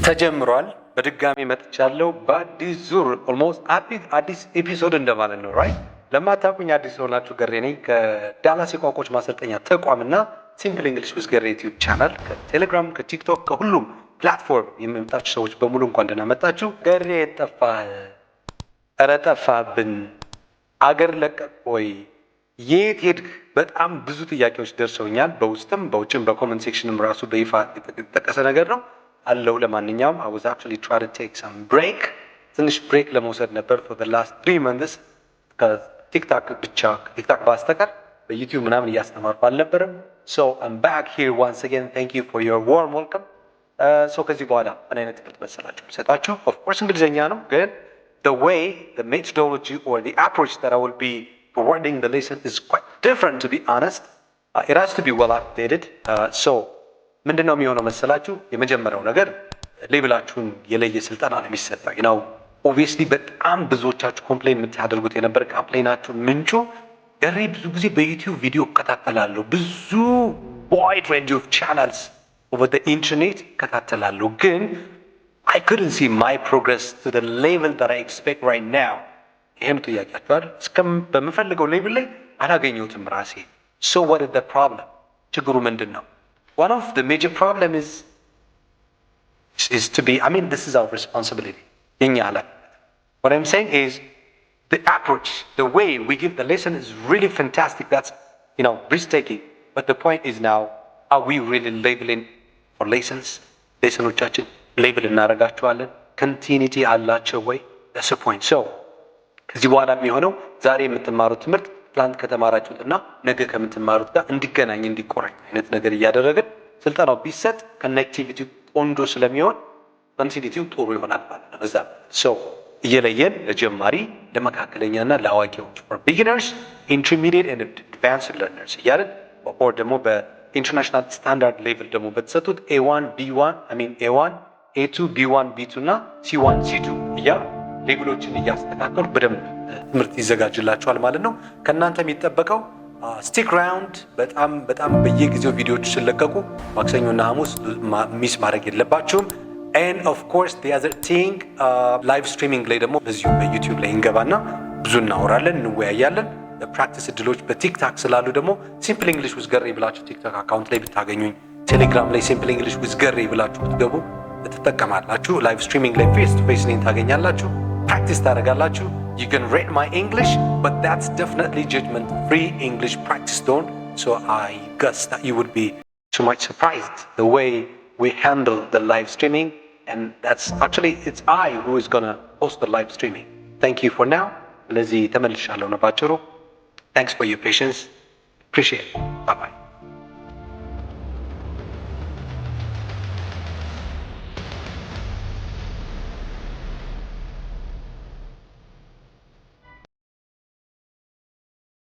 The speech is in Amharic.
ተጀምሯል። በድጋሚ መጥቻለሁ በአዲስ ዙር ኦልሞስት አዲስ ኤፒሶድ እንደማለት ነው። ራይት ለማታውቁኝ አዲስ ሆናችሁ ገሬ ነኝ ከዳላስ የቋንቋዎች ማሰልጠኛ ተቋምና ሲምፕል እንግሊሽ ዊዝ ገሬ ዩቲዩብ ቻናል ከቴሌግራም ከቲክቶክ ከሁሉም ፕላትፎርም የመምጣችሁ ሰዎች በሙሉ እንኳን ደህና መጣችሁ። ገሬ ጠፋህ፣ ኧረ ጠፋህብን፣ አገር ለቀቅ ወይ፣ የት ሄድክ? በጣም ብዙ ጥያቄዎች ደርሰውኛል። በውስጥም በውጭም በኮመንት ሴክሽንም ራሱ በይፋ የተጠቀሰ ነገር ነው አለው። ለማንኛውም I was actually trying to take some break ትንሽ ብሬክ ለመውሰድ ነበር for the last 3 months ከቲክታክ ብቻ ከቲክታክ ባስተቀር በዩቲዩብ ምናምን እያስተማርኩ አልነበረም። so I'm back here once again. Thank you for your warm welcome. so ከዚህ በኋላ ምን አይነት ትምህርት መሰላችሁ ሰጣችሁ? of course እንግሊዘኛ ነው፣ ግን the way the methodology or the approach that I will be forwarding the lesson is quite different, to be honest. It has to be well updated. so ምንድነው የሚሆነው መሰላችሁ? የመጀመሪያው ነገር ሌብላችሁን የለየ ስልጠና ነው የሚሰጠው። you know obviously በጣም ብዙዎቻችሁ ኮምፕሌን የምታደርጉት የነበር ኮምፕሌናችሁ ምንጩ ገሬ ብዙ ጊዜ በዩቲዩብ ቪዲዮ እከታተላለሁ፣ ብዙ wide range of channels over the internet እከታተላለሁ፣ ግን I couldn't see my progress to the level that I expect right now. ይሄም ጥያቄያችሁ አይደል? በምፈልገው ሌቭል ላይ አላገኘሁትም ራሴ። so what is the problem? ችግሩ ምንድነው? One of the major problems is to be, I mean, this is our responsibility. What I'm saying is the approach, the way we give the lesson is really fantastic. That's, you know, risk-taking. But the point is now, are we really labeling for lessons? Lesson label እናደርጋቸዋለን? Continuity አላቸው ወይ? That's the point. So, ከዚህ በኋላ የሚሆነው ዛሬ የምትማሩት ትምህርት ትላንት ከተማራችሁትና ነገ ከምትማሩት ጋር እንዲገናኝ እንዲቆራኝ አይነት ነገር እያደረግን ስልጠናው ቢሰጥ ኮኔክቲቪቲው ቆንጆ ስለሚሆን ኮንቲኒቲው ጥሩ ይሆናል ማለት ነው። እዛ ሶ እየለየን ለጀማሪ ለመካከለኛና ለአዋቂዎች for beginners, intermediate and advanced learners እያልን or ደግሞ በኢንተርናሽናል ስታንዳርድ ሌቭል ደግሞ በተሰጡት A1 B1 I mean A1 A2 B1 B2 እና C1 C2 እያ ሌብሎችን እያስተካከሉ በደንብ ትምህርት ይዘጋጅላችኋል ማለት ነው። ከእናንተ የሚጠበቀው ስቲክ ራውንድ፣ በጣም በየጊዜው ቪዲዮዎች ሲለቀቁ ማክሰኞና ሐሙስ ሚስ ማድረግ የለባችሁም። and of course the other thing live streaming ላይ ደግሞ በዚሁ በዩቲዩብ ላይ እንገባና ብዙ እናወራለን፣ እንወያያለን። ፕራክቲስ እድሎች በቲክታክ ስላሉ ደግሞ ሲምፕል እንግሊሽ ዊዝ ገሬ ብላችሁ ቲክታክ አካውንት ላይ ብታገኙኝ፣ ቴሌግራም ላይ ሲምፕል እንግሊሽ ዊዝ ገሬ ብላችሁ ብትገቡ ትጠቀማላችሁ። ላይቭ ስትሪሚንግ ላይ ፌስ ቱ ፌስ ላይ ታገኛላችሁ። practice ታደርጋላችሁ። You can rate my English, but that's definitely judgment-free English practice zone. So I guess that you would be too much surprised the way we handle the live streaming, and that's actually it's I who is gonna host the live streaming. Thank you for now. ለዚህ ተመልሻለሁ ነው ባጭሩ። Thanks for your patience. Appreciate it. Bye bye.